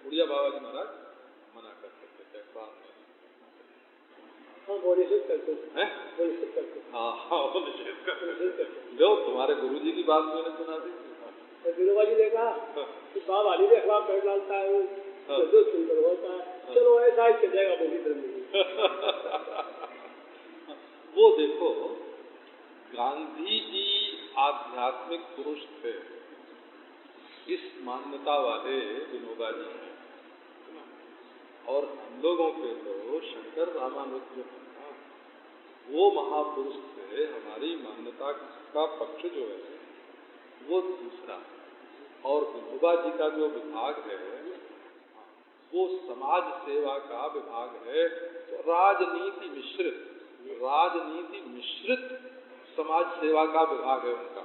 उड़िया बाबा जी महाराज मना करते थे अखबार में। वो निषेध करते थे। हाँ, वो निषेध करते। लो, तुम्हारे गुरु जी की बात मैंने सुना दी। विनोबा जी ने कहा कि बाबा जी ने अखबार पढ़ डालता है, वो जो चिंतन होता है, चलो ऐसा ही चलेगा बोली धर्म। वो देखो, गांधी जी आध्यात्मिक पुरुष थे, इस मान्यता वाले विनोबा जी हैं, और हम लोगों के तो शंकर रामानुज जो है, वो महापुरुष थे। हमारी मान्यता का पक्ष जो है वो दूसरा, और विनोबा जी का जो विभाग है वो समाज सेवा का विभाग है। तो राजनीति मिश्रित समाज सेवा का विभाग है उनका।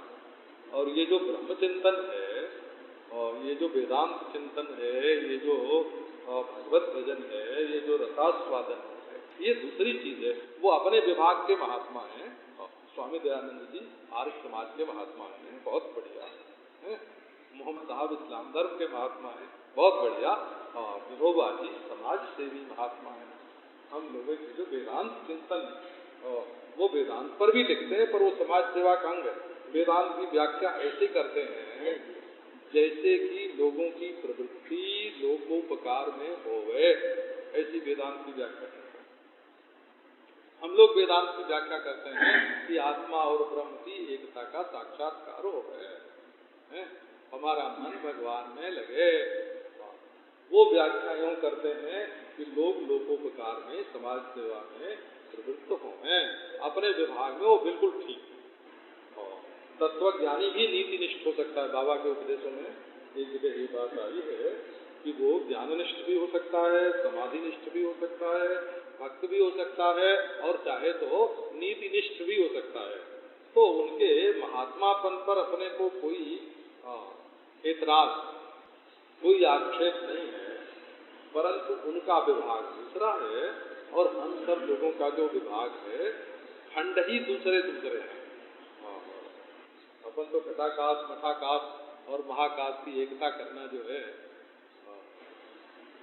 और ये जो ब्रह्म चिंतन है, और ये जो वेदांत चिंतन है, ये जो भगवत भजन है, ये जो रसास्वादन है, ये दूसरी चीज है। वो अपने विभाग के महात्मा हैं। स्वामी दयानंद जी आर्य समाज के महात्मा हैं, बहुत बढ़िया है। मोहम्मद साहब इस्लाम धर्म के महात्मा हैं, बहुत बढ़िया। विनोबा जी समाज सेवी महात्मा हैं। हम लोगों की जो वेदांत चिंतन वो वेदांत पर भी लिखते हैं, पर वो समाज सेवा का अंग है। वेदांत की व्याख्या ऐसे करते हैं जैसे कि लोगों की प्रवृत्ति लोकोपकार में होवे, ऐसी वेदांत की व्याख्या करते हैं। हम लोग वेदांत की व्याख्या करते हैं कि आत्मा और ब्रह्म की एकता का साक्षात्कार हो है? हमारा मन भगवान में लगे। वो व्याख्या यूँ करते हैं कि लोग लोकोपकार में, समाज सेवा में प्रवृत्त हों, अपने विभाग में वो बिल्कुल ठीक है। तत्वज्ञानी भी नीतिनिष्ठ हो सकता है। बाबा के उपदेशों में एक जगह ये बात आई है कि वो ज्ञाननिष्ठ भी हो सकता है, समाधिनिष्ठ भी हो सकता है, भक्त भी हो सकता है, और चाहे तो नीतिनिष्ठ भी हो सकता है। तो उनके महात्मापन पर अपने को कोई ऐतराज, कोई आक्षेप नहीं है, परंतु उनका विभाग दूसरा है और हम सब लोगों का जो विभाग है खंड ही दूसरे दूसरे हैं। अपन तो घटाकाश, मठाकाश और महाकाश की एकता करना जो है,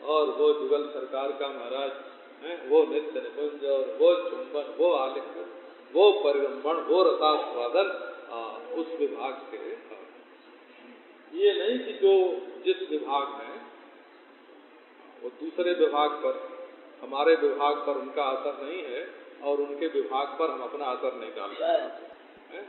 और वो जुगल सरकार का महाराज है, वो नित्य निकुंज, और वो चुंबन, वो आलिंगन, वो परिरंभण, वो रसास्वादन, उस विभाग से। ये नहीं कि जो जिस विभाग में, वो दूसरे विभाग पर, हमारे विभाग पर उनका असर नहीं है और उनके विभाग पर हम अपना असर नहीं डाल सकते हैं।